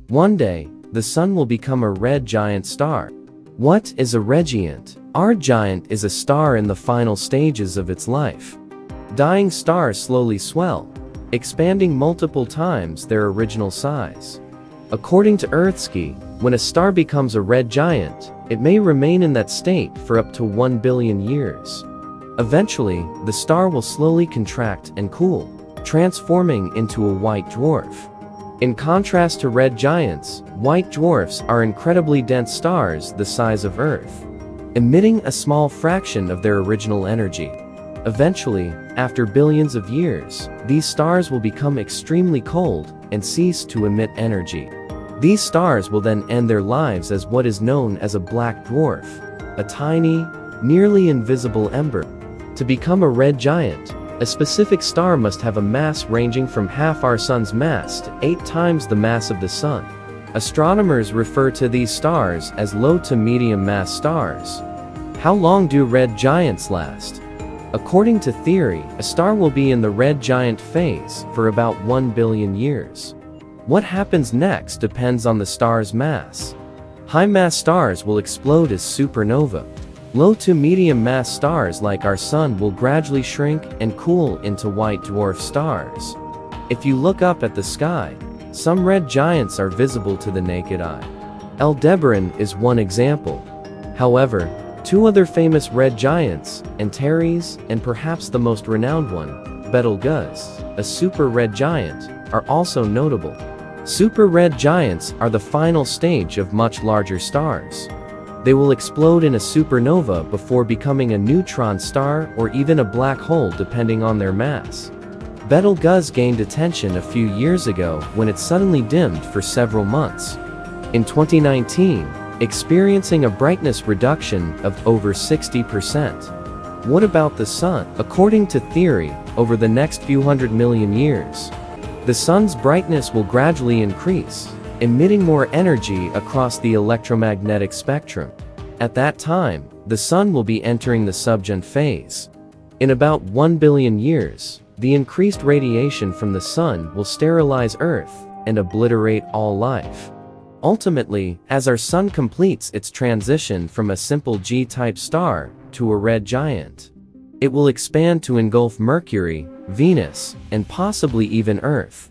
One day, the Sun will become a red giant star. What is a red giant? Our giant is a star in the final stages of its life. Dying stars slowly swell, expanding multiple times their original size. According to Earthsky, when a star becomes a red giant, it may remain in that state for up to 1 billion years. Eventually, the star will slowly contract and cool, transforming into a white dwarf. In contrast to red giants, white dwarfs are incredibly dense stars the size of Earth, emitting a small fraction of their original energy. Eventually, after billions of years, these stars will become extremely cold and cease to emit energy. These stars will then end their lives as what is known as a black dwarf, a tiny, nearly invisible ember. To become a red giant, a specific star must have a mass ranging from half our Sun's mass to 8 times the mass of the Sun. Astronomers refer to these stars as low to medium mass stars. How long do red giants last? According to theory, a star will be in the red giant phase for about 1 billion years. What happens next depends on the star's mass. High-mass stars will explode as supernova. Low to medium mass stars like our Sun will gradually shrink and cool into white dwarf stars. If you look up at the sky, some red giants are visible to the naked eye. Aldebaran is one example. However, 2 other famous red giants, Antares and perhaps the most renowned one, Betelgeuse, a super red giant, are also notable. Super red giants are the final stage of much larger stars. They will explode in a supernova before becoming a neutron star or even a black hole depending on their mass. Betelgeuse gained attention a few years ago when it suddenly dimmed for several months. In 2019, experiencing a brightness reduction of over 60%. What about the Sun? According to theory, over the next few hundred million years, the Sun's brightness will gradually increase, emitting more energy across the electromagnetic spectrum. At that time, the Sun will be entering the subgiant phase. In about 1 billion years, the increased radiation from the Sun will sterilize Earth and obliterate all life. Ultimately, as our Sun completes its transition from a simple G-type star to a red giant, it will expand to engulf Mercury, Venus, and possibly even Earth.